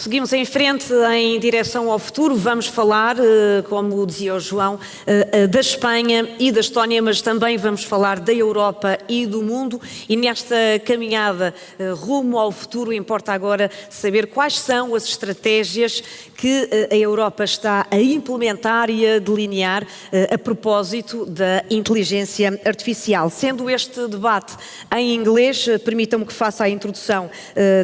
Seguimos em frente em direção ao futuro. Vamos falar, como dizia o João, da Espanha e da Estónia, mas também vamos falar da Europa e do mundo. E nesta caminhada rumo ao futuro, importa agora saber quais são as estratégias que a Europa está a implementar e a delinear a propósito da inteligência artificial. Sendo este debate em inglês, permitam-me que faça a introdução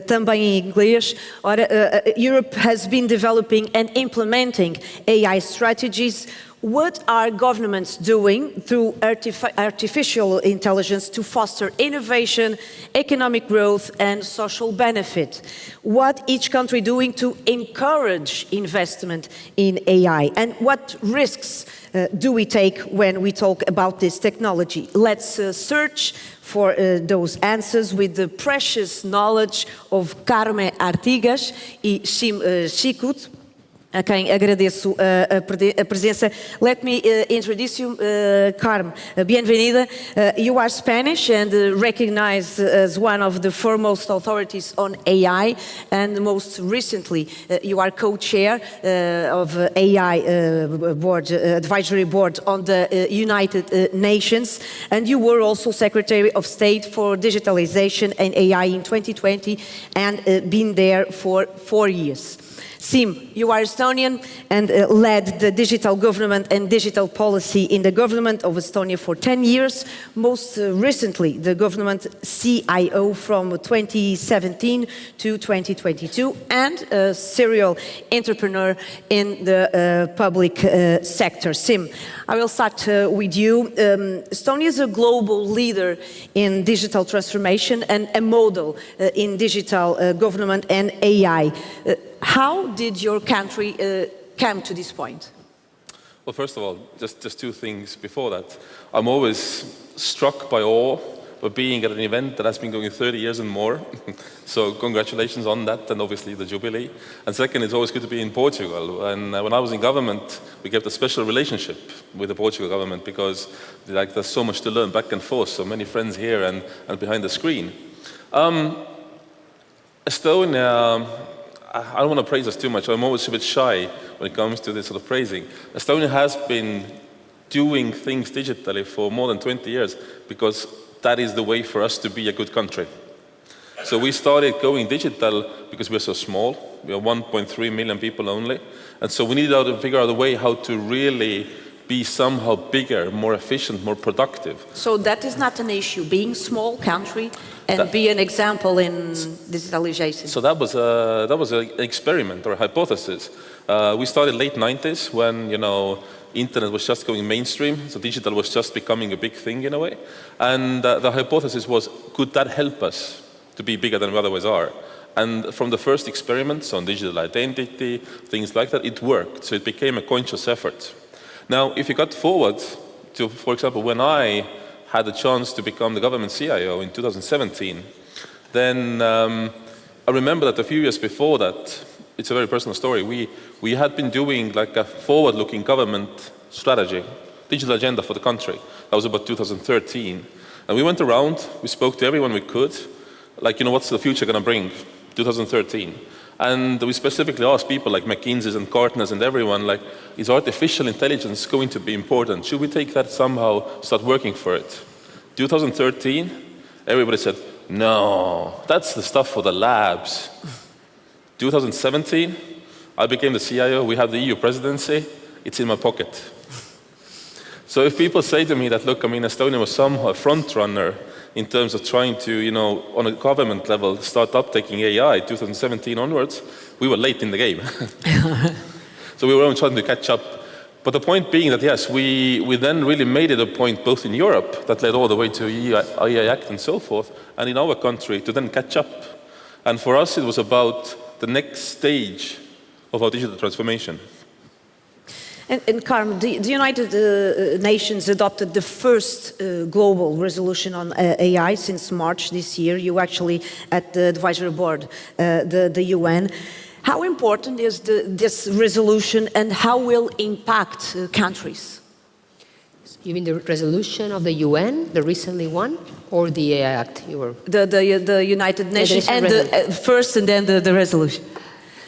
também em inglês. Ora, Europe has been developing and implementing AI strategies. What are governments doing through artificial intelligence to foster innovation, economic growth and social benefit? What each country doing to encourage investment in AI? And what risks do we take when we talk about this technology? Let's search for those answers with the precious knowledge of Carme Artigas e Sim Chikut, a quem agradeço a presença. Let me introduce you, Carme. Bem-vinda. You are Spanish and recognized as one of the foremost authorities on AI, and most recently you are co-chair of AI advisory board on the United Nations, and you were also Secretary of State for Digitalization and AI in 2020 and been there for 4 years. Sim, you are Estonian and led the digital government and digital policy in the government of Estonia for 10 years, most recently the government CIO from 2017 to 2022, and a serial entrepreneur in the public sector. Sim, I will start with you. Estonia is a global leader in digital transformation and a model in digital government and AI. How did your country come to this point? Well, first of all, just two things before that. I'm always struck by awe of being at an event that has been going 30 years and more. So congratulations on that, and obviously the Jubilee. And second, it's always good to be in Portugal. And when I was in government, we kept a special relationship with the Portugal government because there's so much to learn back and forth, so many friends here and behind the screen. Estonia, I don't want to praise us too much. I'm always a bit shy when it comes to this sort of praising. Estonia has been doing things digitally for more than 20 years because that is the way for us to be a good country. So we started going digital because we're so small. We are 1.3 million people only. And so we needed to figure out a way how to really be somehow bigger, more efficient, more productive. So that is not an issue, being small country and be an example in digitalization. So that was an experiment or a hypothesis. We started late 90s when, internet was just going mainstream, so digital was just becoming a big thing in a way. And the hypothesis was, could that help us to be bigger than we otherwise are? And from the first experiments on digital identity, things like that, it worked. So it became a conscious effort. Now, if you got forward to, for example, when I had the chance to become the government CIO in 2017, then I remember that a few years before that, it's a very personal story, we had been doing like a forward-looking government strategy, digital agenda for the country. That was about 2013. And we went around, we spoke to everyone we could, like, what's the future going to bring, 2013. And we specifically asked people like McKinsey's and Gartner's and everyone, like, is artificial intelligence going to be important? Should we take that somehow, start working for it? 2013, everybody said, no, that's the stuff for the labs. 2017, I became the CIO, we have the EU presidency, it's in my pocket. So if people say to me that, look, Estonia was somehow a front runner in terms of trying to, on a government level, start uptaking AI 2017 onwards, we were late in the game. So we were only trying to catch up. But the point being that, yes, we then really made it a point both in Europe, that led all the way to AI Act and so forth, and in our country to then catch up. And for us, it was about the next stage of our digital transformation. And Carmen, the United Nations adopted the first global resolution on AI since March this year. You actually at the advisory board, the UN. How important is this resolution and how will impact countries? You mean the resolution of the UN, the recently one, or the AI Act? The United Nations and the first and then the resolution.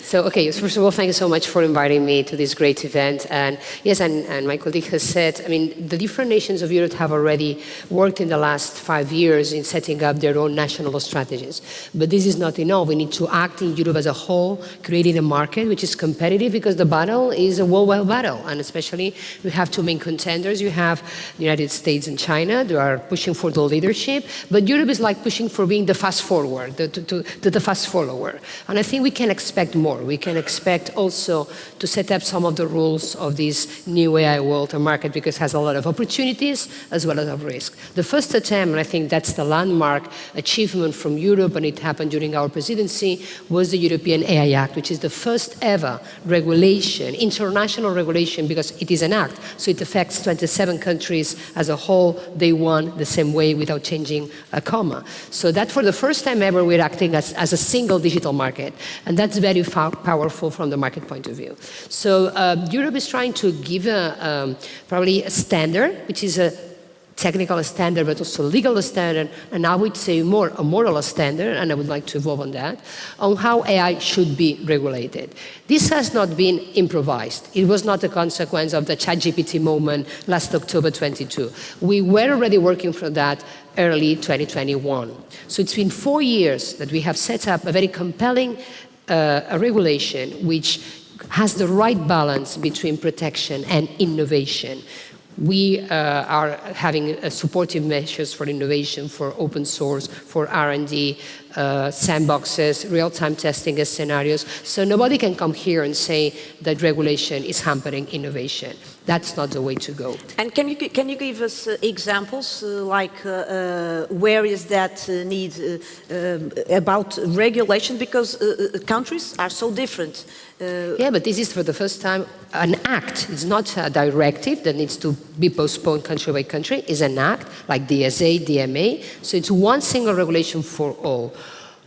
So, okay, first of all, thank you so much for inviting me to this great event. And yes, and my colleague has said, I mean, the different nations of Europe have already worked in the last 5 years in setting up their own national strategies. But this is not enough. We need to act in Europe as a whole, creating a market which is competitive, because the battle is a worldwide battle. And especially, we have two main contenders. You have the United States and China. They are pushing for the leadership. But Europe is like pushing for being the fast forward, the fast follower. And I think we can expect more. We can expect also to set up some of the rules of this new AI world and market, because it has a lot of opportunities as well as of risk. The first attempt, and I think that's the landmark achievement from Europe, and it happened during our presidency, was the European AI Act, which is the first ever regulation, international regulation, because it is an act. So it affects 27 countries as a whole, day one, the same way, without changing a comma. So that for the first time ever, we're acting as a single digital market. And that's very powerful from the market point of view. So Europe is trying to give probably a standard, which is a technical standard, but also legal standard, and I would say more a moral standard, and I would like to evolve on that, on how AI should be regulated. This has not been improvised. It was not a consequence of the ChatGPT moment last October 22. We were already working for that early 2021. So it's been 4 years that we have set up a very compelling a regulation which has the right balance between protection and innovation. We are having supportive measures for innovation, for open source, for R&D, sandboxes, real-time testing as scenarios. So nobody can come here and say that regulation is hampering innovation. That's not the way to go. And can you give us examples, like where is that need about regulation? Because countries are so different. Yeah, but this is for the first time an act. It's not a directive that needs to be postponed country by country. It's an act like DSA, DMA. So it's one single regulation for all.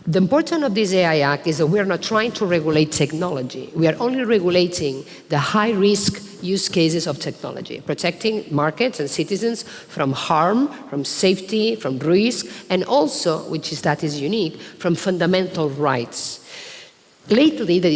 The importance of this AI Act is that we are not trying to regulate technology. We are only regulating the high-risk use cases of technology, protecting markets and citizens from harm, from safety, from risk, and also, that is unique, from fundamental rights. Lately, the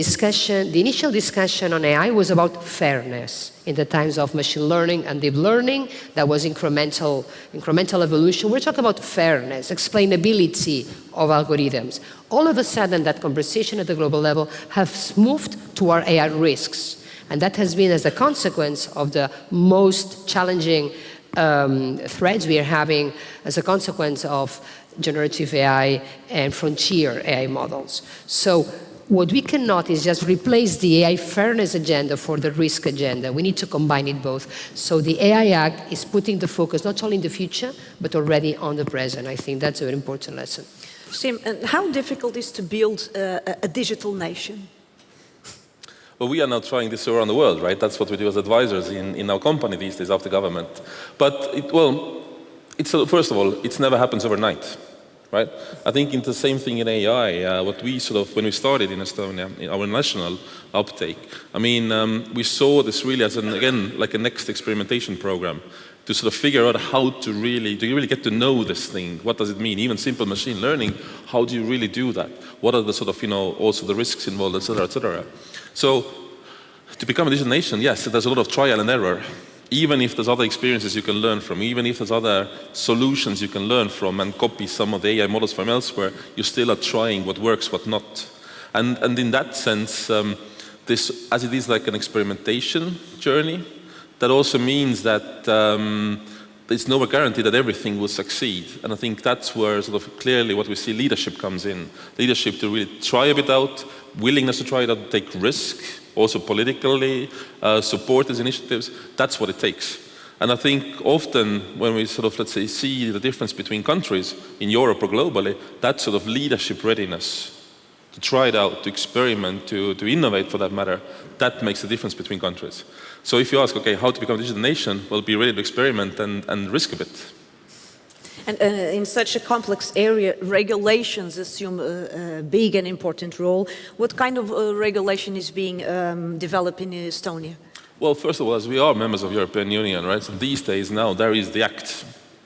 initial discussion on AI was about fairness. In the times of machine learning and deep learning, that was incremental evolution. We're talking about fairness, explainability of algorithms. All of a sudden, that conversation at the global level has moved to our AI risks. And that has been as a consequence of the most challenging threats we are having as a consequence of generative AI and frontier AI models. So what we cannot is just replace the AI fairness agenda for the risk agenda. We need to combine it both. So the AI Act is putting the focus not only in the future, but already on the present. I think that's a very important lesson. Sim, how difficult is to build a digital nation? Well, we are now trying this around the world, right? That's what we do as advisors in our company these days after government. But, first of all, it never happens overnight. Right? I think it's the same thing in AI. What we when we started in Estonia, in our national uptake, we saw this really as like a next experimentation program to figure out how to really get to know this thing. What does it mean? Even simple machine learning, how do you really do that? What are the also the risks involved, etc., etc. So to become a digital nation, yes, there's a lot of trial and error. Even if there's other experiences you can learn from, even if there's other solutions you can learn from and copy some of the AI models from elsewhere, you still are trying what works, what not. And in that sense, this, as it is like an experimentation journey, that also means that there's no guarantee that everything will succeed. And I think that's where clearly what we see leadership comes in. Leadership to really try a bit out, willingness to try it out, take risk, also politically support these initiatives. That's what it takes. And I think often when we let's say, see the difference between countries in Europe or globally, that leadership readiness to try it out, to experiment, to innovate for that matter, that makes the difference between countries. So if you ask, okay, how to become a digital nation, well, be ready to experiment and risk a bit. And in such a complex area, regulations assume a big and important role. What kind of regulation is being developed in Estonia? Well, first of all, as we are members of the European Union, right? So these days now, there is the Act,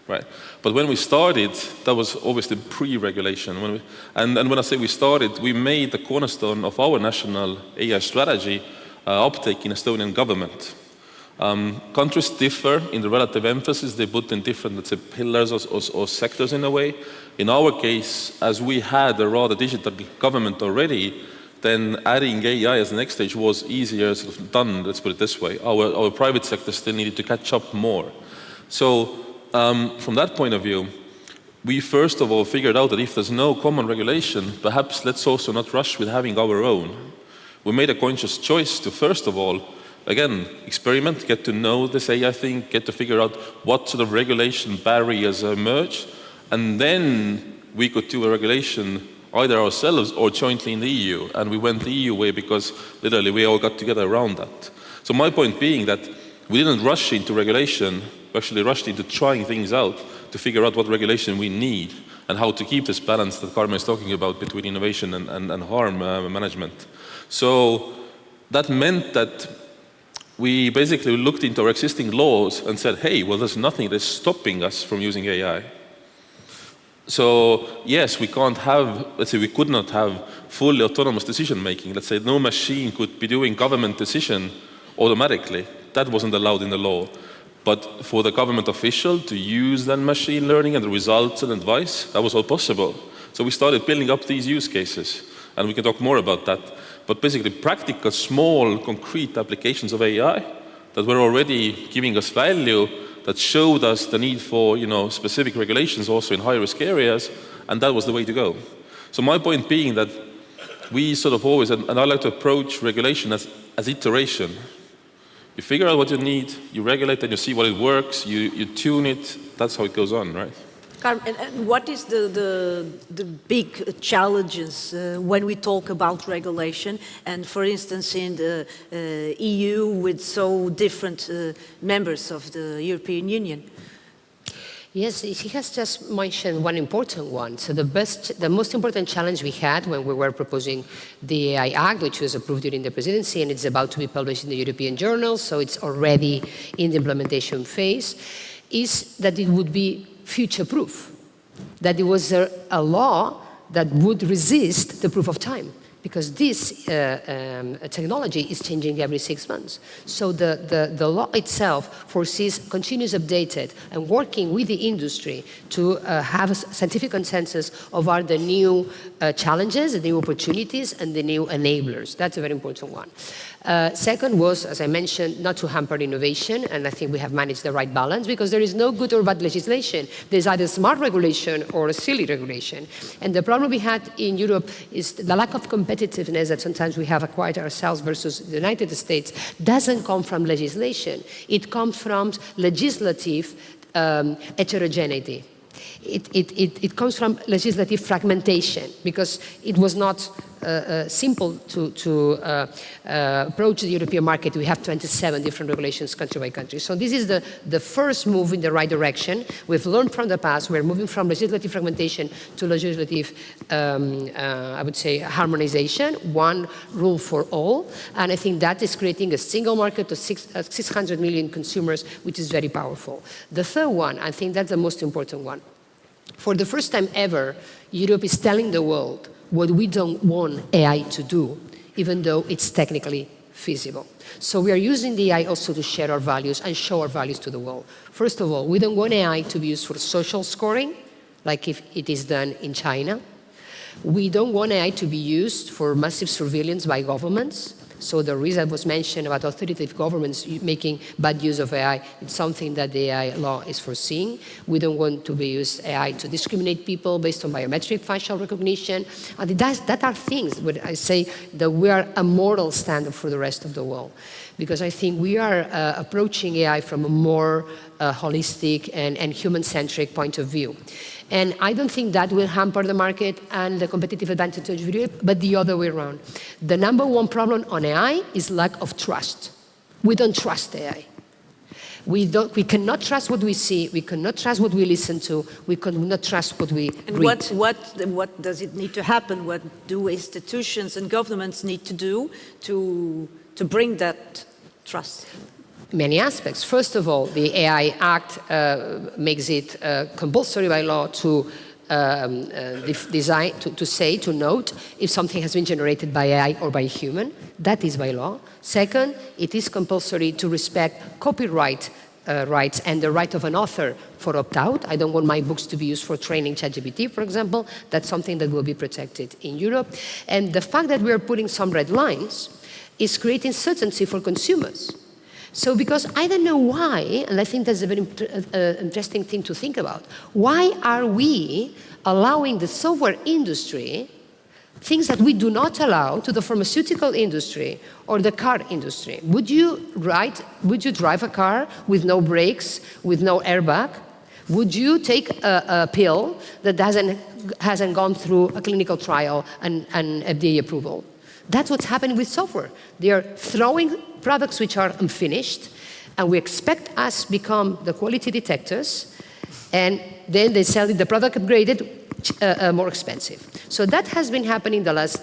right? But when we started, that was obviously pre-regulation. And when I say we started, we made the cornerstone of our national AI strategy uptake in Estonian government. Countries differ in the relative emphasis they put in different, let's say, pillars or sectors in a way. In our case, as we had a rather digital government already, then adding AI as the next stage was easier sort of done, let's put it this way. Our private sector still needed to catch up more. So from that point of view, we first of all figured out that if there's no common regulation, perhaps let's also not rush with having our own. We made a conscious choice to first of all, again, experiment, get to know this AI thing, get to figure out what sort of regulation barriers emerge, and then we could do a regulation either ourselves or jointly in the EU. And we went the EU way because literally we all got together around that. So my point being that we didn't rush into regulation, we actually rushed into trying things out to figure out what regulation we need and how to keep this balance that Carmen is talking about between innovation and harm management. So that meant that we basically looked into our existing laws and said, hey, well, there's nothing that's stopping us from using AI. So yes, we can't have, let's say we could not have fully autonomous decision making. Let's say no machine could be doing government decision automatically. That wasn't allowed in the law. But for the government official to use that machine learning and the results and advice, that was all possible. So we started building up these use cases. And we can talk more about that. But basically practical, small, concrete applications of AI that were already giving us value, that showed us the need for specific regulations also in high-risk areas, and that was the way to go. So my point being that we sort of always, and I like to approach regulation as iteration. You figure out what you need, you regulate, and you see what it works, you tune it, that's how it goes on, right? Carmen, and what is the big challenges when we talk about regulation? And for instance, in the EU, with so different members of the European Union. Yes, he has just mentioned one important one. So the most important challenge we had when we were proposing the AI Act, which was approved during the presidency, and it's about to be published in the European journal, so it's already in the implementation phase, is that it would be future-proof, that it was a law that would resist the proof of time, because this technology is changing every 6 months. So the law itself foresees continuous updated and working with the industry to have a scientific consensus of what are the new challenges, the new opportunities, and the new enablers. That's a very important one. Second was, as I mentioned, not to hamper innovation, and I think we have managed the right balance, because there is no good or bad legislation. There's either smart regulation or a silly regulation. And the problem we had in Europe is the lack of competitiveness that sometimes we have acquired ourselves versus the United States doesn't come from legislation. It comes from legislative heterogeneapity. It comes from legislative fragmentation, because it was not simple to approach the European market. We have 27 different regulations country by country. So this is the first move in the right direction. We've learned from the past. We're moving from legislative fragmentation to legislative, I would say, harmonization, one rule for all. And I think that is creating a single market of 600 million consumers, which is very powerful. The third one, I think that's the most important one. For the first time ever, Europe is telling the world what we don't want AI to do, even though it's technically feasible. So we are using the AI also to share our values and show our values to the world. First of all, we don't want AI to be used for social scoring, like if it is done in China. We don't want AI to be used for massive surveillance by governments. So the reason that was mentioned about authoritative governments making bad use of AI, it's something that the AI law is foreseeing. We don't want to be use AI to discriminate people based on biometric facial recognition. And that are things where I say that we are a moral standard for the rest of the world. Because I think we are approaching AI from a more holistic and human-centric point of view. And I don't think that will hamper the market and the competitive advantage of Europe, but the other way around. The number one problem on AI is lack of trust. We don't trust AI. We cannot trust what we see. We cannot trust what we listen to. We cannot trust what we read. And what does it need to happen? What do institutions and governments need to do to bring that trust? many aspects. First of all, the AI Act makes it compulsory by law to to note if something has been generated by AI or by a human. That is by law. Second, it is compulsory to respect copyright rights and the right of an author for opt-out. I don't want my books to be used for training ChatGPT, for example. That's something that will be protected in Europe. And the fact that we are putting some red lines is creating certainty for consumers. So because I don't know why, and I think that's a very interesting thing to think about, why are we allowing the software industry things that we do not allow to the pharmaceutical industry or the car industry? Would you drive a car with no brakes, with no airbag? Would you take a pill that hasn't gone through a clinical trial and FDA approval? That's what's happening with software. They are throwing products which are unfinished, and we expect us become the quality detectors, and then they sell the product upgraded, more expensive. So that has been happening the last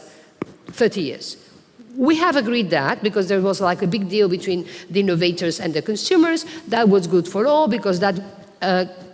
30 years. We have agreed that because there was like a big deal between the innovators and the consumers. That was good for all because that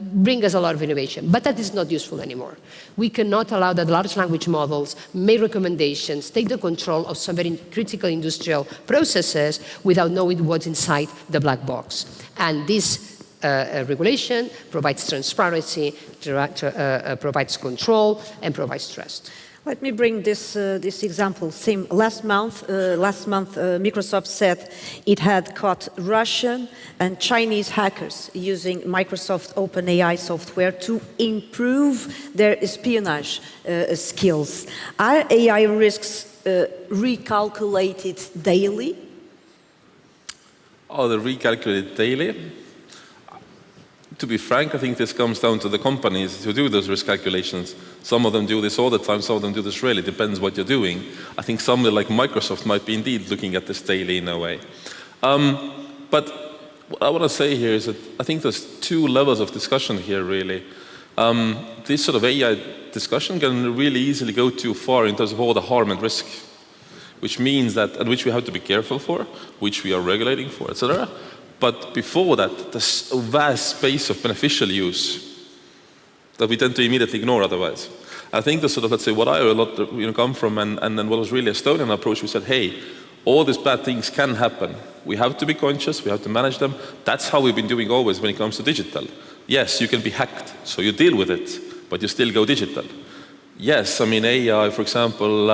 brings us a lot of innovation. But that is not useful anymore. We cannot allow that large language models make recommendations, take the control of some very critical industrial processes without knowing what's inside the black box. And this regulation provides transparency, provides control, and provides trust. Let me bring this example. Last month, Microsoft said it had caught Russian and Chinese hackers using Microsoft OpenAI software to improve their espionage skills. Are AI risks recalculated daily? Oh, they're recalculated daily? To be frank, I think this comes down to the companies who do those risk calculations. Some of them do this all the time, some of them do this rarely. Depends what you're doing. I think somebody like Microsoft might be indeed looking at this daily in a way. But what I want to say here is that I think there's two levels of discussion here, really. This sort of AI discussion can really easily go too far in terms of all the harm and risk, which means that, and which we have to be careful for, which we are regulating for, etc. But before that, there's a vast space of beneficial use that we tend to immediately ignore otherwise. I think that's sort of, let's say, what I a lot come from, and then what was really Estonian approach, we said, hey, all these bad things can happen. We have to be conscious, we have to manage them. That's how we've been doing always when it comes to digital. Yes, you can be hacked, so you deal with it, but you still go digital. Yes, I mean, AI, for example,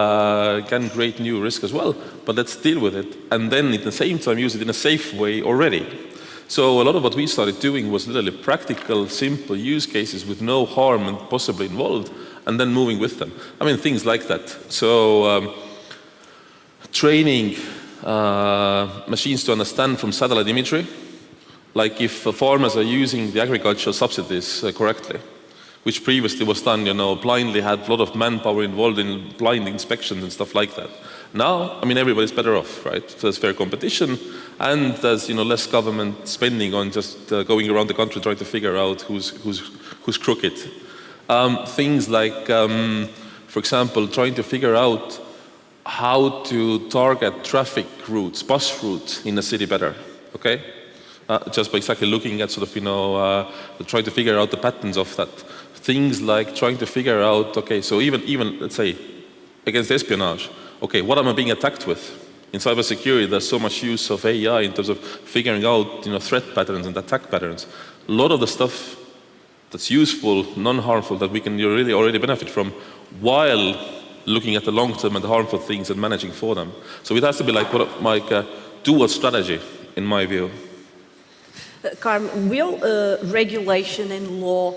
can create new risk as well, but let's deal with it, and then at the same time use it in a safe way already. So a lot of what we started doing was literally practical, simple use cases with no harm and possibly involved, and then moving with them. I mean, things like that. So training machines to understand from satellite imagery, like if farmers are using the agricultural subsidies correctly, which previously was done, blindly, had a lot of manpower involved in blind inspections and stuff like that. Now, I mean, everybody's better off, right? So there's fair competition, and there's less government spending on just going around the country trying to figure out who's crooked. Things like, for example, trying to figure out how to target traffic routes, bus routes in a city better. Okay, just by exactly looking at sort of trying to figure out the patterns of that. Things like trying to figure out, okay, so even let's say against espionage, okay, what am I being attacked with? In cybersecurity, there's so much use of AI in terms of figuring out threat patterns and attack patterns. A lot of the stuff that's useful, non-harmful, that we can really already benefit from while looking at the long-term and the harmful things and managing for them. So it has to be like dual strategy, in my view. Carmen, will regulation and law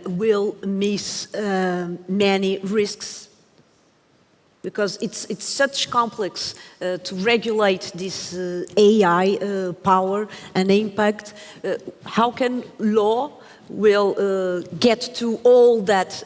will miss many risks? Because it's such complex to regulate this AI power and impact. How can law will get to all that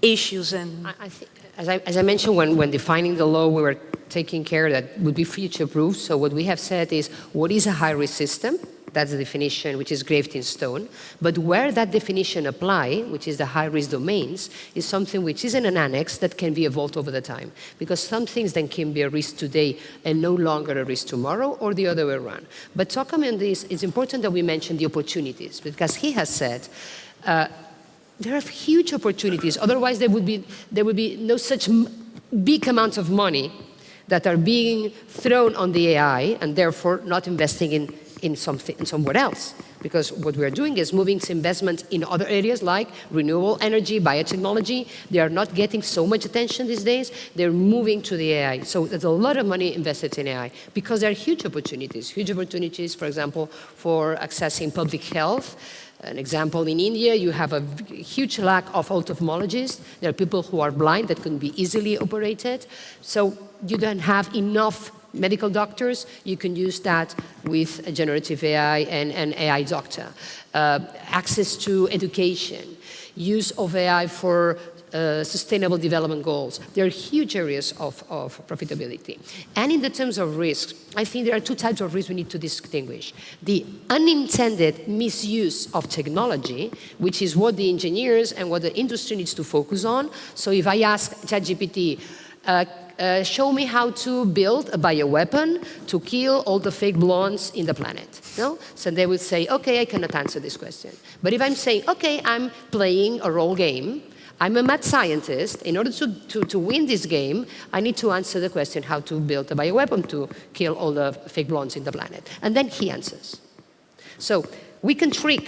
issues? And I think, as I mentioned, when defining the law, we were taking care that would be future-proof. So what we have said is, what is a high-risk system? That's the definition which is graved in stone. But where that definition apply, which is the high-risk domains, is something which is in an annex that can be evolved over the time. Because some things then can be a risk today and no longer a risk tomorrow, or the other way around. But talking on this, it's important that we mention the opportunities, because he has said, there are huge opportunities. Otherwise, there would be no such big amounts of money that are being thrown on the AI and therefore not investing in somewhere else. Because what we're doing is moving investment in other areas like renewable energy, biotechnology. They are not getting so much attention these days. They're moving to the AI. So there's a lot of money invested in AI because there are huge opportunities. Huge opportunities, for example, for accessing public health. An example, in India, you have a huge lack of ophthalmologists. There are people who are blind that can be easily operated. So you don't have enough medical doctors. You can use that with a generative AI and an AI doctor. Access to education, use of AI for sustainable development goals. There are huge areas of profitability. And in the terms of risks, I think there are two types of risks we need to distinguish. The unintended misuse of technology, which is what the engineers and what the industry needs to focus on. So if I ask ChatGPT, show me how to build a bioweapon to kill all the fake blondes in the planet. No? So they would say, okay, I cannot answer this question. But if I'm saying, okay, I'm playing a role game, I'm a mad scientist. In order to win this game, I need to answer the question how to build a bioweapon to kill all the fake blondes in the planet. And then he answers. So we can trick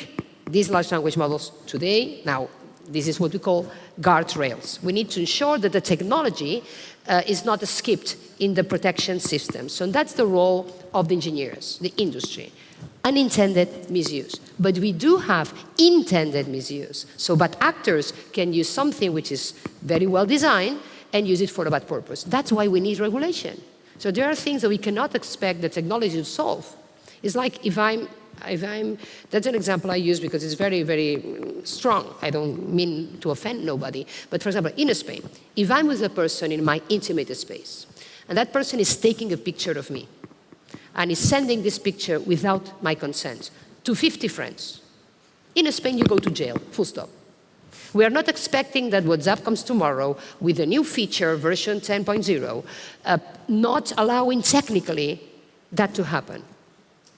these large language models today. Now, this is what we call guardrails. We need to ensure that the technology is not skipped in the protection system. So that's the role of the engineers, the industry. Unintended misuse. But we do have intended misuse. So bad actors can use something which is very well designed and use it for a bad purpose. That's why we need regulation. So there are things that we cannot expect the technology to solve. It's like if I'm, that's an example I use because it's very, very strong. I don't mean to offend nobody. But for example, in Spain, if I'm with a person in my intimate space, and that person is taking a picture of me, and is sending this picture without my consent to 50 friends, in Spain you go to jail, full stop. We are not expecting that WhatsApp comes tomorrow with a new feature, version 10.0, not allowing technically that to happen.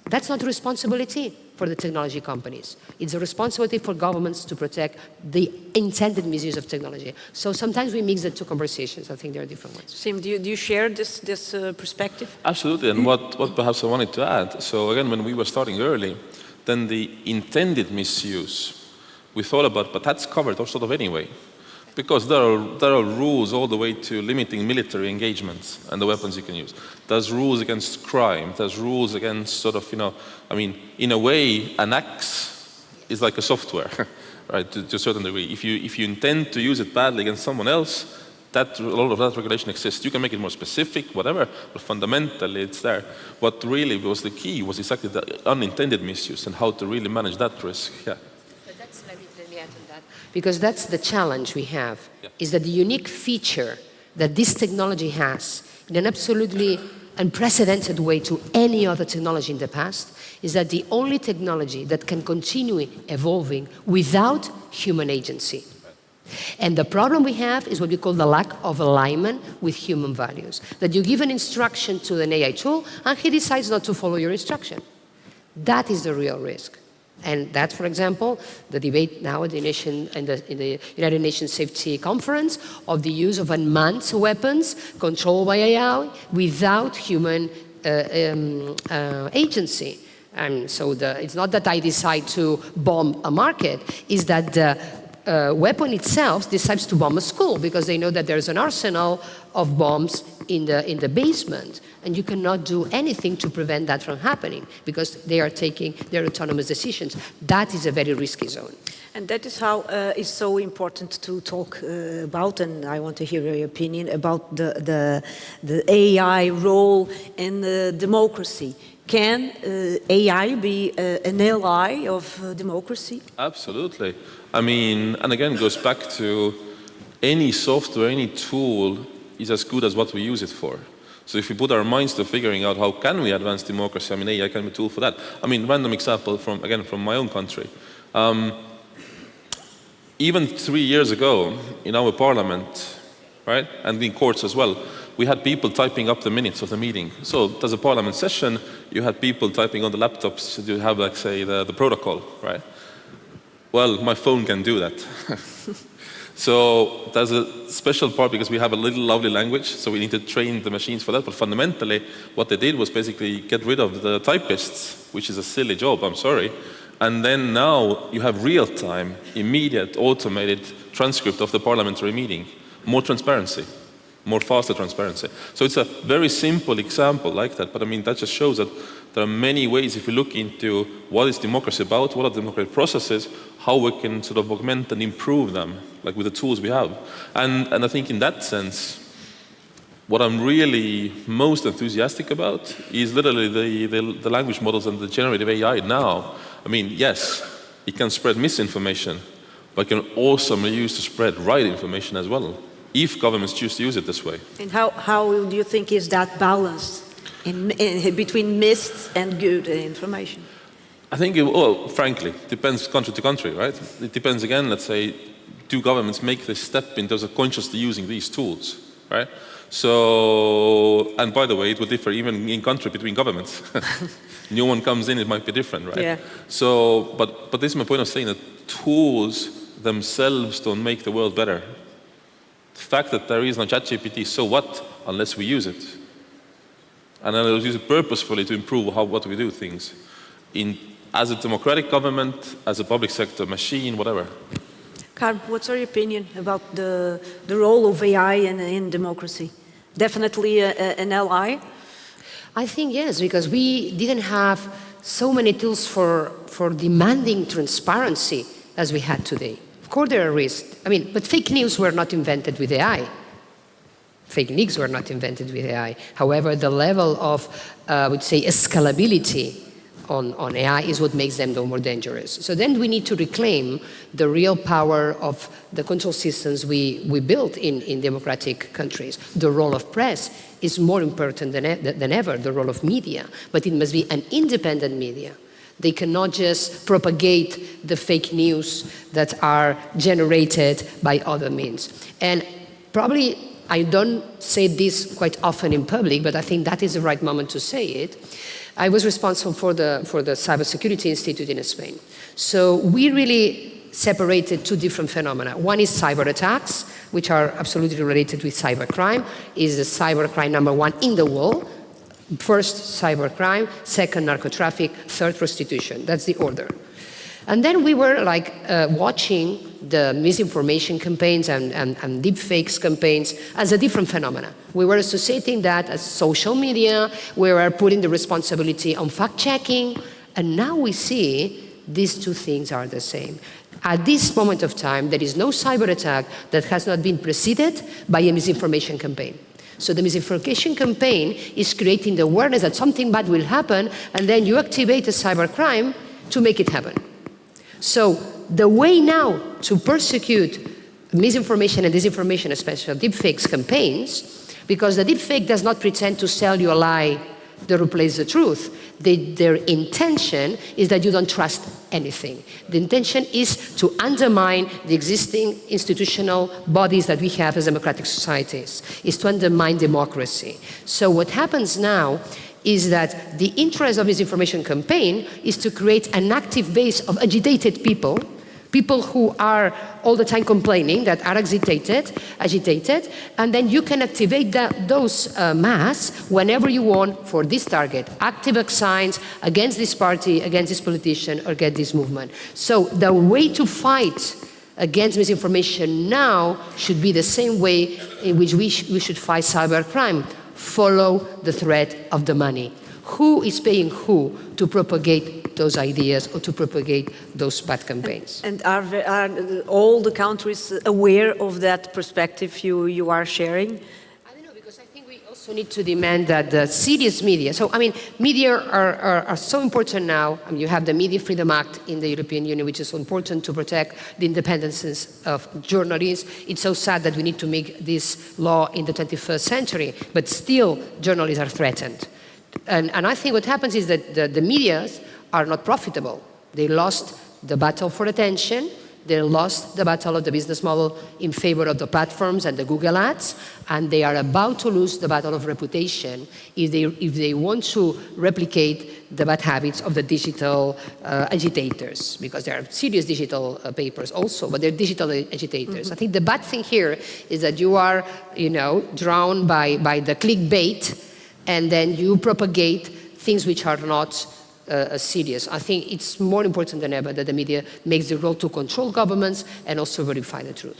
That's not a responsibility for the technology companies. It's a responsibility for governments to protect the intended misuse of technology. So sometimes we mix the two conversations. I think there are different ones. Sim, do you share this perspective? Absolutely, and what perhaps I wanted to add, so again, when we were starting early, then the intended misuse, we thought about, but that's covered sort of anyway. Because there are rules all the way to limiting military engagements and the weapons you can use. There's rules against crime. There's rules against sort of, I mean, in a way, an axe is like a software, right, to a certain degree. If you intend to use it badly against someone else, a lot of that regulation exists. You can make it more specific, whatever, but fundamentally it's there. What really was the key was exactly the unintended misuse and how to really manage that risk. Yeah. Because that's the challenge we have, is that the unique feature that this technology has in an absolutely unprecedented way to any other technology in the past is that the only technology that can continue evolving without human agency. And the problem we have is what we call the lack of alignment with human values. That you give an instruction to an AI tool and he decides not to follow your instruction. That is the real risk. And that's, for example, the debate now in the United Nations Safety Conference of the use of unmanned weapons controlled by AI without human agency. And so it's not that I decide to bomb a market, it's that the weapon itself decides to bomb a school because they know that there's an arsenal of bombs in the basement. And you cannot do anything to prevent that from happening because they are taking their autonomous decisions. That is a very risky zone. And that is how it's so important to talk about, and I want to hear your opinion about the AI role in democracy. Can AI be an ally of democracy? Absolutely. I mean, and again, it goes back to any software, any tool is as good as what we use it for. So if we put our minds to figuring out how can we advance democracy, I mean, AI can be a tool for that. I mean, random example from my own country. Even 3 years ago, in our parliament, right, and in courts as well, we had people typing up the minutes of the meeting. So there's a parliament session, you had people typing on the laptops to have, like, say, the protocol, right? Well, my phone can do that. So there's a special part because we have a little lovely language, so we need to train the machines for that. But fundamentally, what they did was basically get rid of the typists, which is a silly job, I'm sorry. And then now you have real-time, immediate, automated transcript of the parliamentary meeting. More transparency, more faster transparency. So it's a very simple example like that, but I mean, that just shows that there are many ways, if you look into what is democracy about, what are democratic processes, how we can sort of augment and improve them, like with the tools we have. And I think in that sense, what I'm really most enthusiastic about is literally the language models and the generative AI now. I mean, yes, it can spread misinformation, but it can also be used to spread right information as well, if governments choose to use it this way. And how do you think is that balanced between myths and good information? I think, well, frankly, depends country to country, right? It depends again, let's say, do governments make this step in terms of consciously using these tools, right? So, and by the way, it will differ even in country between governments. New one comes in, it might be different, right? Yeah. So, but this is my point of saying that tools themselves don't make the world better. The fact that there is no ChatGPT, so what, unless we use it? And then we'll use it purposefully to improve what we do things. As a democratic government, as a public sector machine, whatever. Carl, what's your opinion about the role of AI in democracy? Definitely an ally? I think yes, because we didn't have so many tools for demanding transparency as we had today. Of course there are risks. I mean, but fake news were not invented with AI. Fake news were not invented with AI. However, the level of, I would say, scalability on AI is what makes them more dangerous. So then we need to reclaim the real power of the control systems we built in democratic countries. The role of press is more important than ever, the role of media, but it must be an independent media. They cannot just propagate the fake news that are generated by other means. And probably I don't say this quite often in public, but I think that is the right moment to say it. I was responsible for the Cybersecurity Institute in Spain. So we really separated two different phenomena. One is cyber attacks, which are absolutely related with cybercrime, is the cybercrime number one in the world. First, cybercrime, second, narco-traffic, third, prostitution. That's the order. And then we were like watching the misinformation campaigns and deepfakes campaigns as a different phenomena. We were associating that as social media, we were putting the responsibility on fact-checking, and now we see these two things are the same. At this moment of time, there is no cyber attack that has not been preceded by a misinformation campaign. So the misinformation campaign is creating the awareness that something bad will happen, and then you activate a cybercrime to make it happen. So the way now to persecute misinformation and disinformation, especially deepfakes campaigns, because the deepfake does not pretend to sell you a lie that replaces the truth. Their intention is that you don't trust anything. The intention is to undermine the existing institutional bodies that we have as democratic societies, is to undermine democracy. So what happens now is that the interest of this information campaign is to create an active base of agitated people, people who are all the time complaining, that are agitated, and then you can activate those mass whenever you want for this target. Active signs against this party, against this politician, or against this movement. So the way to fight against misinformation now should be the same way in which we should fight cybercrime. Follow the thread of the money. Who is paying who to propagate those ideas or to propagate those bad campaigns? And are all the countries aware of that perspective you are sharing? I don't know, because I think we also also need to demand that the serious media, so I mean, media are so important now. I mean, you have the Media Freedom Act in the European Union, which is so important to protect the independences of journalists. It's so sad that we need to make this law in the 21st century, but still journalists are threatened. And I think what happens is that the media are not profitable. They lost the battle for attention. They lost the battle of the business model in favor of the platforms and the Google ads, and they are about to lose the battle of reputation if they want to replicate the bad habits of the digital agitators, because there are serious digital papers also, but they're digital agitators. Mm-hmm. I think the bad thing here is that you are, drawn by the clickbait, and then you propagate things which are not serious. I think it's more important than ever that the media makes the role to control governments and also verify the truth.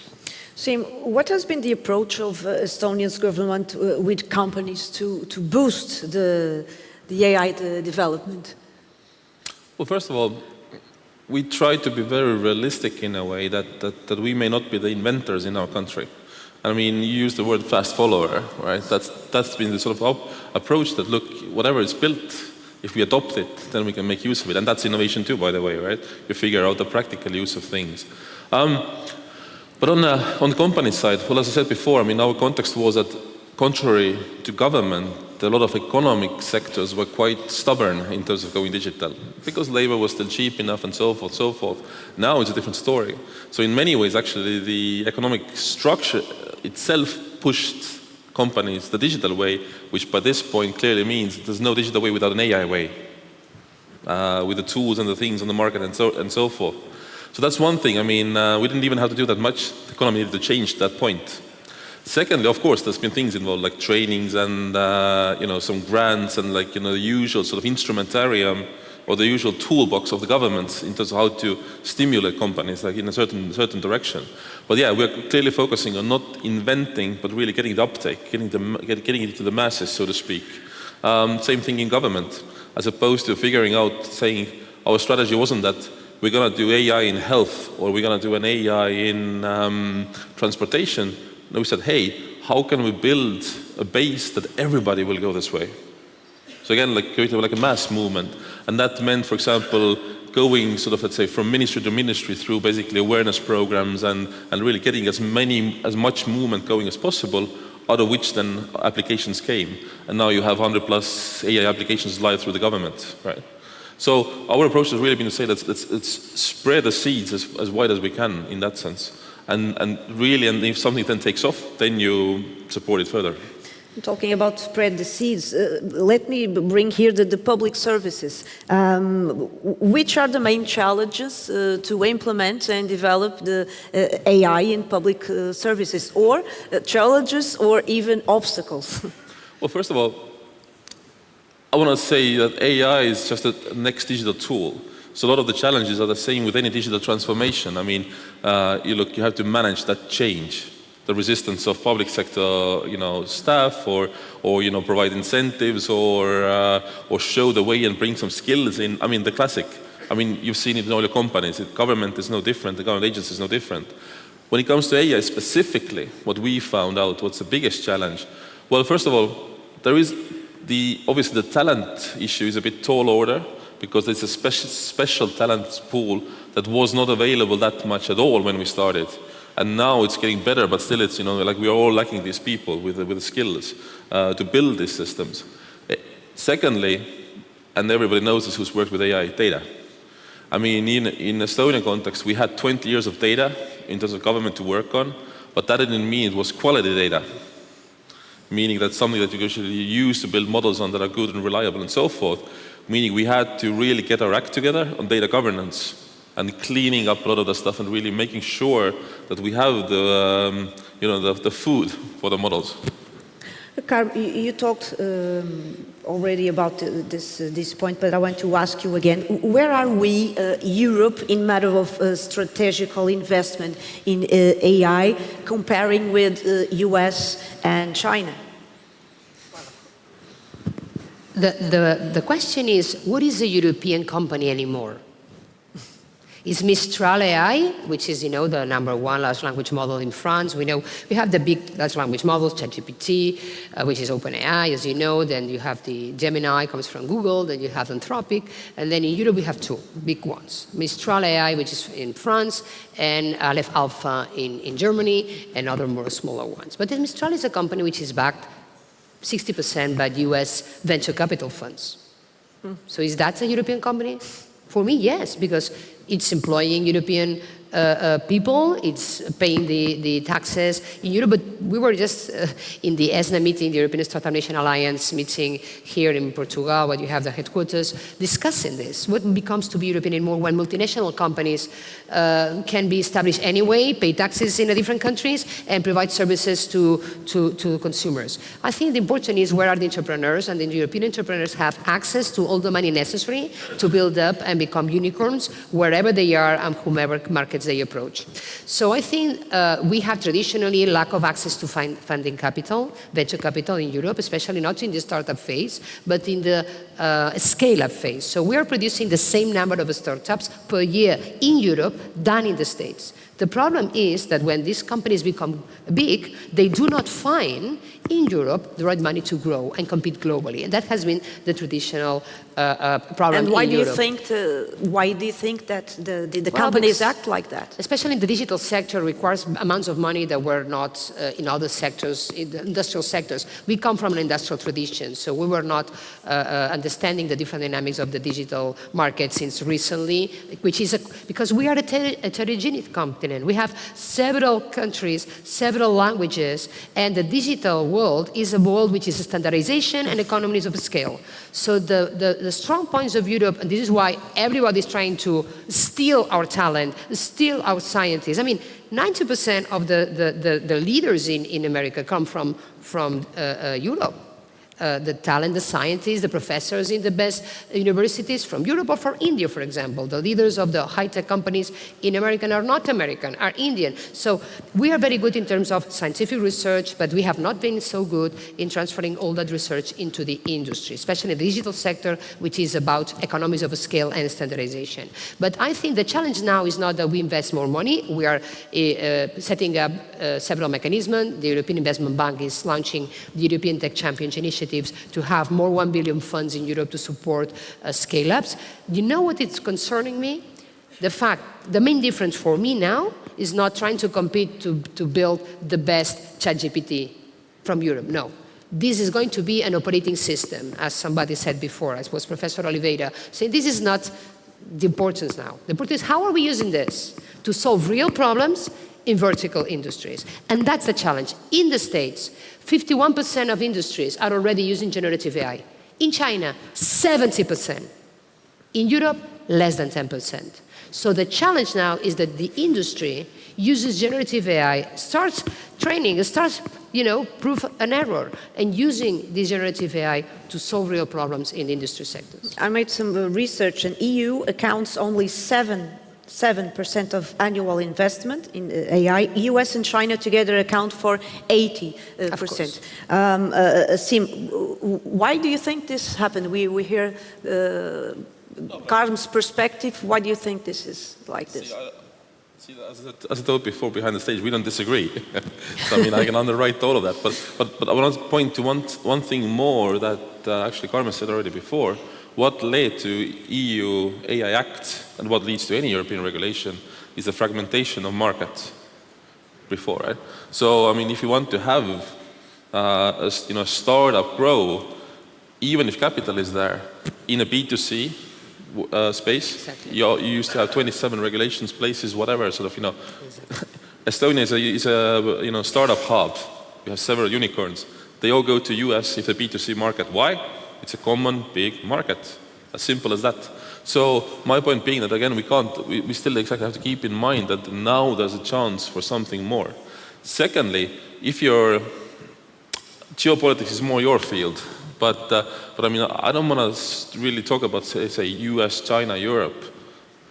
Sim, what has been the approach of Estonia's government with companies to boost the AI development? Well, first of all, we try to be very realistic in a way that we may not be the inventors in our country. I mean, you use the word fast follower, right? That's been the sort of approach that, look, whatever is built, if we adopt it, then we can make use of it. And that's innovation too, by the way, right? You figure out the practical use of things. But on the company side, well, as I said before, I mean, our context was that contrary to government, a lot of economic sectors were quite stubborn in terms of going digital, because labor was still cheap enough and so forth, so forth. Now it's a different story. So in many ways, actually, the economic structure itself pushed companies the digital way, which by this point clearly means there's no digital way without an AI way, with the tools and the things on the market and so forth. So that's one thing. I mean, we didn't even have to do that much. The economy needed to change that point. Secondly, of course, there's been things involved like trainings and some grants and the usual sort of instrumentarium or the usual toolbox of the government in terms of how to stimulate companies in a certain direction. But yeah, we're clearly focusing on not inventing, but really getting the uptake, getting it to the masses, so to speak. Same thing in government, as opposed to figuring out, saying our strategy wasn't that we're going to do AI in health or we're going to do an AI in transportation. No, we said, hey, how can we build a base that everybody will go this way? So again, creating a mass movement. And that meant, for example, going sort of, let's say, from ministry to ministry through basically awareness programs and really getting as much movement going as possible, out of which then applications came. And now you have 100+ AI applications live through the government, right? So our approach has really been to say, let's spread the seeds as wide as we can in that sense. And if something then takes off, then you support it further. Talking about spread the seeds, let me bring here the public services. Which are the main challenges to implement and develop the AI in public services, or challenges or even obstacles? Well, first of all, I want to say that AI is just a next digital tool. So a lot of the challenges are the same with any digital transformation. I mean, you have to manage that change. The resistance of public sector, staff, or provide incentives, or show the way and bring some skills in. I mean, the classic. I mean, you've seen it in all your companies. The government is no different. The government agency is no different. When it comes to AI specifically, what we found out, what's the biggest challenge? Well, first of all, there is obviously the talent issue is a bit tall order, because it's a special talent pool that was not available that much at all when we started. And now it's getting better, but still it's, we are all lacking these people with the skills to build these systems. Secondly, and everybody knows this who's worked with AI, data. I mean, in Estonian context, we had 20 years of data in terms of government to work on, but that didn't mean it was quality data, meaning that's something that you can actually use to build models on that are good and reliable and so forth, meaning we had to really get our act together on data governance and cleaning up a lot of the stuff and really making sure that we have the food for the models. Carl, you talked already about this point, but I want to ask you again, where are we, Europe, in matter of strategical investment in AI, comparing with US and China? The question is, what is a European company anymore? It's Mistral AI, which is, the #1 large language model in France. We know we have the big large language models, ChatGPT, which is OpenAI, as you know. Then you have the Gemini, comes from Google. Then you have Anthropic. And then in Europe, we have two big ones. Mistral AI, which is in France, and Aleph Alpha in Germany, and other more smaller ones. But Mistral is a company which is backed 60% by US venture capital funds. So is that a European company? For me, yes, because it's employing European people, it's paying the taxes in Europe. But we were just in the ESNA meeting, the European Startup Nation Alliance meeting here in Portugal, where you have the headquarters, discussing this. What becomes to be European anymore when multinational companies can be established anyway, pay taxes in different countries, and provide services to consumers. I think the important is where are the entrepreneurs, and the European entrepreneurs have access to all the money necessary to build up and become unicorns wherever they are and whomever markets they approach. So I think we have traditionally lack of access to funding capital, venture capital in Europe, especially not in the startup phase, but in the scale-up phase. So we are producing the same number of startups per year in Europe than in the States. The problem is that when these companies become big, they do not find in Europe the right money to grow and compete globally. And that has been the traditional problem and why in do Europe. Why do you think that the companies act like that? Especially in the digital sector, requires amounts of money that were not in other sectors, in the industrial sectors. We come from an industrial tradition, so we were not understanding the different dynamics of the digital market since recently, which is because we are a heterogeneous continent. We have several countries, several languages, and the digital world is a world which is standardization and economies of scale. So the strong points of Europe, and this is why everybody is trying to steal our talent, steal our scientists. I mean, 90% of the leaders in America come from Europe. The talent, the scientists, the professors in the best universities from Europe or from India, for example. The leaders of the high-tech companies in America are not American, are Indian. So we are very good in terms of scientific research, but we have not been so good in transferring all that research into the industry, especially in the digital sector, which is about economies of scale and standardization. But I think the challenge now is not that we invest more money. We are setting up several mechanisms. The European Investment Bank is launching the European Tech Champions Initiative to have more 1 billion funds in Europe to support scale-ups. You know what is concerning me? The main difference for me now is not trying to compete to build the best ChatGPT from Europe, no. This is going to be an operating system, as somebody said before, as was Professor Oliveira, saying this is not the importance now. The importance is how are we using this to solve real problems in vertical industries. And that's the challenge. In the States, 51% of industries are already using generative AI. In China, 70%. In Europe, less than 10%. So the challenge now is that the industry uses generative AI, starts training, starts, proof and error, and using this generative AI to solve real problems in the industry sectors. I made some research, and EU accounts only 7% of annual investment in AI. US and China together account for 80%. Sim, why do you think this happened? We hear Carm's perspective. Why do you think this is like this? As I told before, behind the stage, we don't disagree. So, I can underwrite all of that. But I want to point to one thing more that actually Carmen said already before. What led to EU AI Act and what leads to any European regulation is the fragmentation of markets before, right? So, if you want to have a startup grow, even if capital is there, in a B2C space, exactly. You used to have 27 regulations, places, whatever, Exactly. Estonia is a startup hub. We have several unicorns. They all go to US if the B2C market. Why? It's a common big market, as simple as that. So my point being that again, we still exactly have to keep in mind that now there's a chance for something more. Secondly, if your geopolitics is more your field, but I don't want to really talk about say US, China, Europe.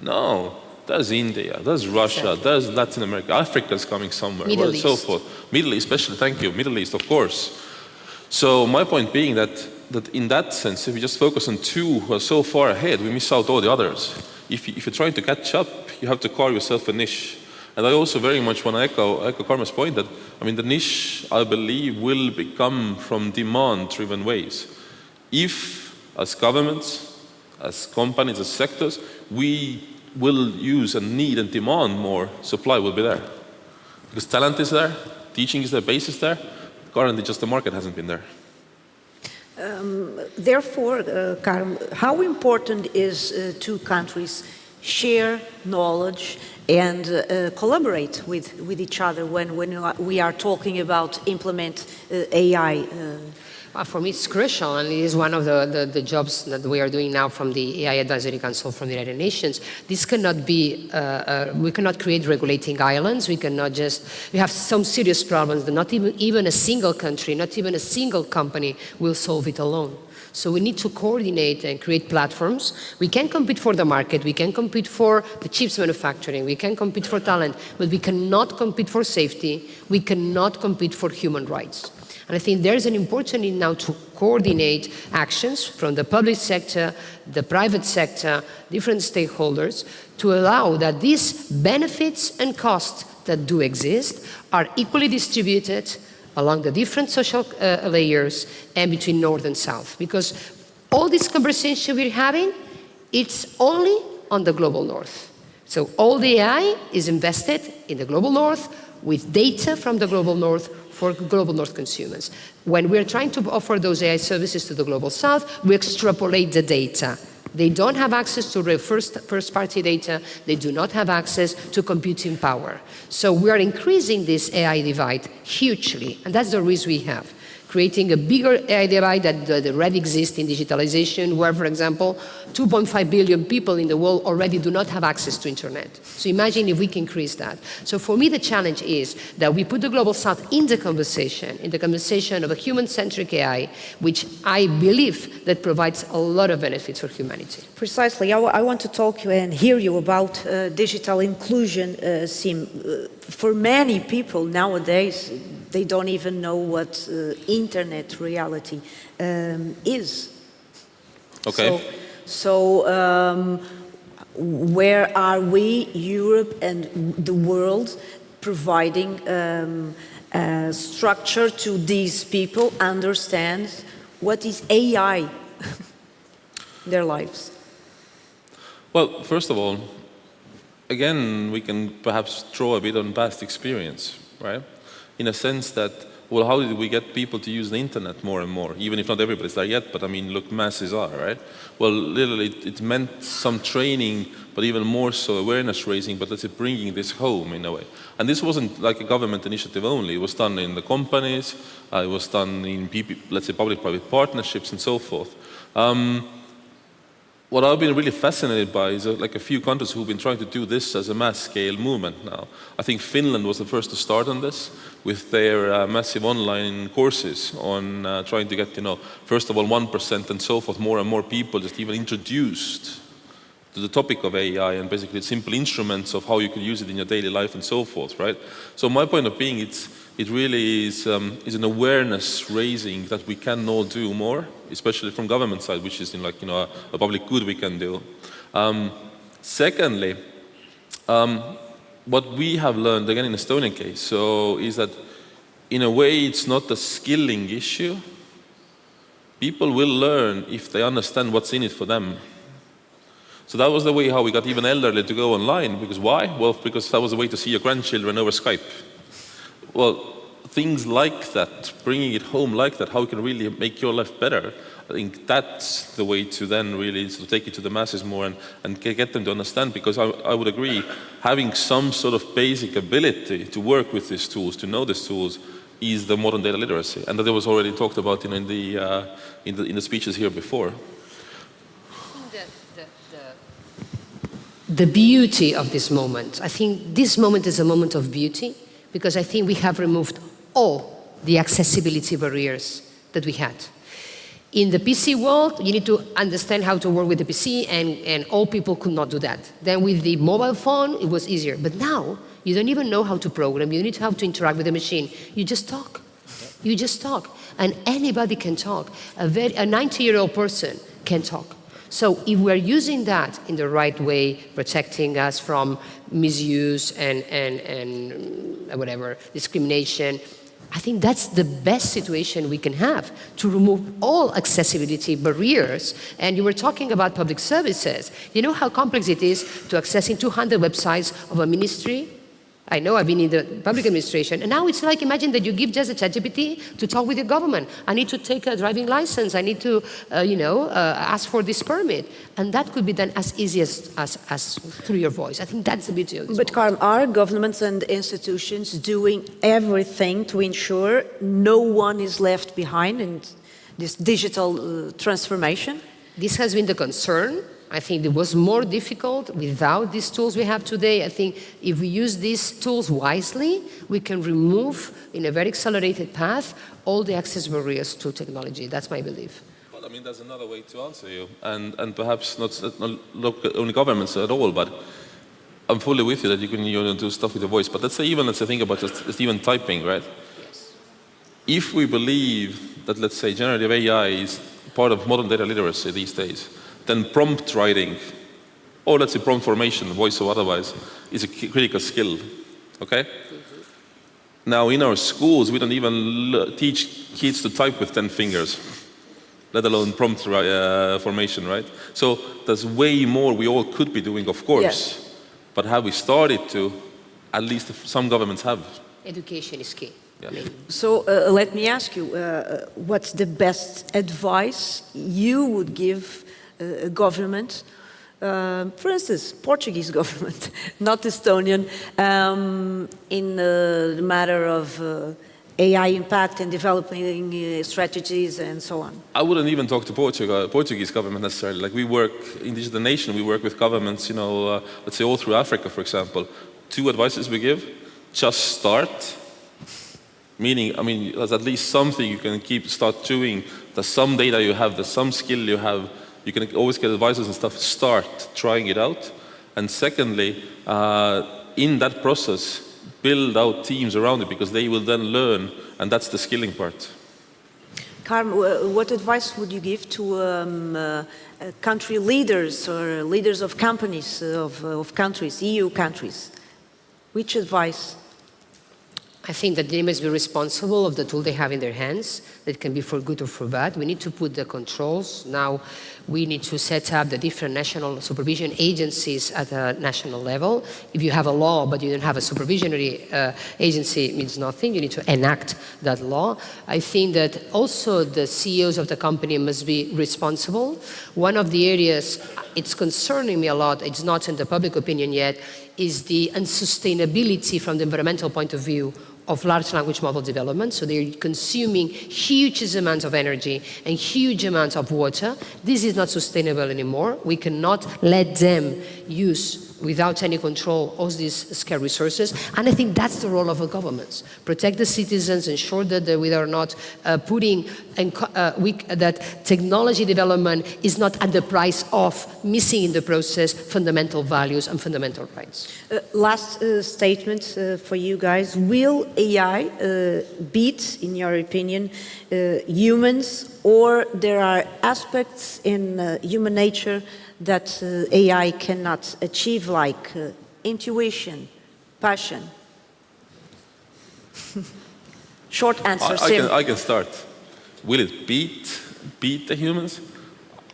No, there's India, there's Russia, there's Latin America, Africa's coming somewhere, Middle East. So forth. Middle East, especially, thank you, Middle East, of course. So my point being that in that sense, if we just focus on two who are so far ahead, we miss out all the others. if you're trying to catch up, you have to carve yourself a niche. And I also very much want to echo Karma's point that, I mean, the niche, I believe, will become from demand-driven ways. If, as governments, as companies, as sectors, we will use and need and demand more, supply will be there. Because talent is there, teaching is there, base is there. Currently, just the market hasn't been there. Therefore, Karm, how important is two countries share knowledge and collaborate with each other when we are talking about implement AI? For me, it's crucial, and it is one of the jobs that we are doing now from the AI Advisory Council from the United Nations. This cannot be, we cannot create regulating islands. We cannot just, we have some serious problems that not even a single country, not even a single company will solve it alone. So we need to coordinate and create platforms. We can compete for the market, we can compete for the chips manufacturing, we can compete for talent, but we cannot compete for safety, we cannot compete for human rights. And I think there's an important need now to coordinate actions from the public sector, the private sector, different stakeholders, to allow that these benefits and costs that do exist are equally distributed along the different social layers and between North and South. Because all this conversation we're having, it's only on the global North. So all the AI is invested in the global North with data from the global North for global North consumers. When we're trying to offer those AI services to the global South, we extrapolate the data. They don't have access to the first-party data. They do not have access to computing power. So we are increasing this AI divide hugely, and that's the risk we have. Creating a bigger AI divide that already exists in digitalization, where, for example, 2.5 billion people in the world already do not have access to internet. So imagine if we can increase that. So for me, the challenge is that we put the Global South in the conversation of a human-centric AI, which I believe that provides a lot of benefits for humanity. Precisely. I want to talk and hear you about digital inclusion, Sim. For many people nowadays, they don't even know what internet reality is. Okay. So where are we, Europe and the world, providing structure to these people understand what is AI in their lives? Well, first of all, again, we can perhaps draw a bit on past experience, right? In a sense that, well, how did we get people to use the internet more and more? Even if not everybody's there yet, but I mean, look, masses are, right? Well, literally, it meant some training, but even more so awareness raising, but let's say bringing this home in a way. And this wasn't like a government initiative only. It was done in the companies, it was done in, let's say, public-private partnerships and so forth. What I've been really fascinated by is like a few countries who've been trying to do this as a mass-scale movement now. I think Finland was the first to start on this with their massive online courses on trying to get, first of all, 1% and so forth, more and more people just even introduced to the topic of AI and basically simple instruments of how you could use it in your daily life and so forth, right? So my point of being, it really is an awareness raising that we can all do more, especially from government side, which is a public good we can do. Secondly, what we have learned, again in the Estonian case, so is that in a way it's not a skilling issue. People will learn if they understand what's in it for them. So that was the way how we got even elderly to go online, because why? Well, because that was a way to see your grandchildren over Skype. Well, things like that, bringing it home like that, how it can really make your life better, I think that's the way to then really take it to the masses more and get them to understand, because I would agree, having some sort of basic ability to work with these tools, to know these tools, is the modern data literacy. And that was already talked about in the speeches here before. The beauty of this moment, I think this moment is a moment of beauty, because I think we have removed all the accessibility barriers that we had. In the PC world, you need to understand how to work with the PC, and all people could not do that. Then with the mobile phone, it was easier. But now, you don't even know how to program, you need to how to interact with the machine. You just talk. You just talk. And anybody can talk. A 90-year-old person can talk. So if we're using that in the right way, protecting us from misuse and whatever, discrimination, I think that's the best situation we can have to remove all accessibility barriers. And you were talking about public services. You know how complex it is to accessing 200 websites of a ministry? I know, I've been in the public administration, and now it's like, imagine that you give just a ChatGPT to talk with your government. I need to take a driving license, I need to, ask for this permit. And that could be done as easy as through your voice. I think that's the beauty of this. But Carl, are governments and institutions doing everything to ensure no one is left behind in this digital transformation? This has been the concern. I think it was more difficult without these tools we have today. I think if we use these tools wisely, we can remove, in a very accelerated path, all the access barriers to technology. That's my belief. Well, I mean, there's another way to answer you, and perhaps not local, only governments at all, but I'm fully with you that you can do stuff with your voice. But let's say think about just even typing, right? Yes. If we believe that, let's say, generative AI is part of modern data literacy these days, then prompt writing, or let's say prompt formation, voice or otherwise, is a critical skill, okay? Now in our schools, we don't even teach kids to type with 10 fingers, let alone prompt formation, right? So there's way more we all could be doing, of course, Yes. But have we started to? At least some governments have. Education is key. Yeah. So let me ask you, what's the best advice you would give a government, for instance, Portuguese government, not Estonian, in the matter of AI impact and developing strategies and so on? I wouldn't even talk to Portuguese government necessarily. Like we work in Digital Nation, we work with governments, let's say all through Africa, for example. 2 advices we give: just start. Meaning, I mean, there's at least something you can start doing. There's some data you have, there's some skill you have. You can always get advices and stuff. Start trying it out. And secondly, in that process, build out teams around it because they will then learn, and that's the skilling part. Carm, what advice would you give to country leaders or leaders of companies, of countries, EU countries? Which advice? I think that they must be responsible of the tool they have in their hands. That can be for good or for bad. We need to put the controls. Now we need to set up the different national supervision agencies at a national level. If you have a law but you don't have a supervisory agency, it means nothing. You need to enact that law. I think that also the CEOs of the company must be responsible. One of the areas it's concerning me a lot, it's not in the public opinion yet, is the unsustainability from the environmental point of view of large language model development. So they're consuming huge amounts of energy and huge amounts of water. This is not sustainable anymore. We cannot let them use without any control all these scarce resources. And I think that's the role of the governments. Protect the citizens, ensure that we are not putting that technology development is not at the price of missing in the process fundamental values and fundamental rights. Last statement for you guys. Will AI beat, in your opinion, humans, or there are aspects in human nature that AI cannot achieve, like intuition, passion? Short answer, I can start. Will it beat the humans?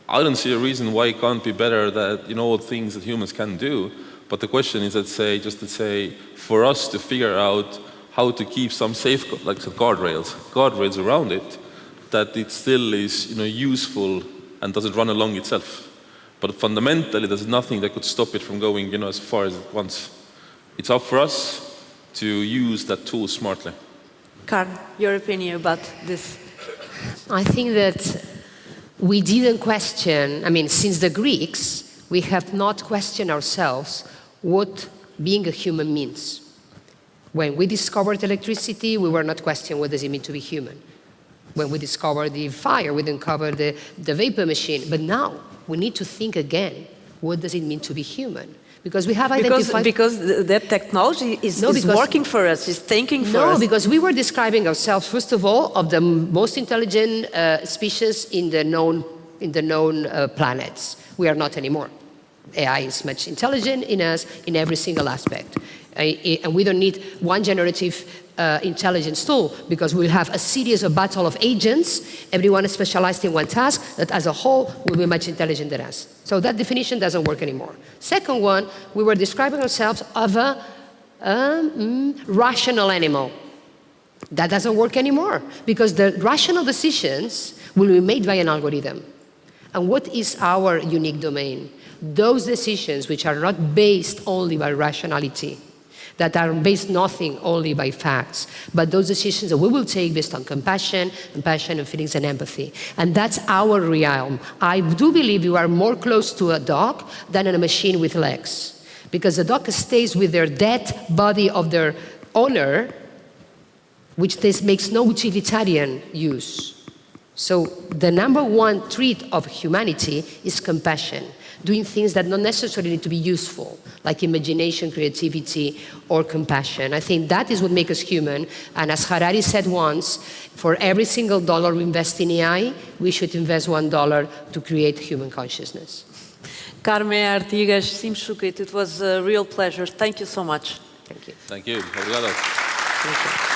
I don't see a reason why it can't be better than all things that humans can do. But the question is, let's say, for us to figure out how to keep some like some guardrails around it, that it still is useful and doesn't run along itself. But fundamentally, there's nothing that could stop it from going as far as it wants. It's up for us to use that tool smartly. Carl, your opinion about this? I think that we didn't question, since the Greeks, we have not questioned ourselves what being a human means. When we discovered electricity, we were not questioning what does it mean to be human. When we discovered the fire, we didn't cover the vapor machine. But now, we need to think again, what does it mean to be human? Because we have identified... Because that technology is working for us, is thinking for us. No, because we were describing ourselves, first of all, of the most intelligent species in the known planets. We are not anymore. AI is much intelligent in us in every single aspect. And we don't need one generative intelligence tool, because we'll have a series of battle of agents, everyone is specialized in one task, that as a whole will be much intelligent than us. So that definition doesn't work anymore. Second one, we were describing ourselves of a rational animal. That doesn't work anymore, because the rational decisions will be made by an algorithm. And what is our unique domain? Those decisions which are not based only by rationality, that are based nothing only by facts, but those decisions that we will take based on compassion and feelings and empathy. And that's our realm. I do believe you are more close to a dog than a machine with legs, because the dog stays with their dead body of their owner, which this makes no utilitarian use. So the number one trait of humanity is compassion, doing things that not necessarily need to be useful, like imagination, creativity, or compassion. I think that is what makes us human. And as Harari said once, for every single dollar we invest in AI, we should invest $1 to create human consciousness. Carmen Artigas, Simchukit, it was a real pleasure. Thank you so much. Thank you. Thank you. Obrigado. Thank you.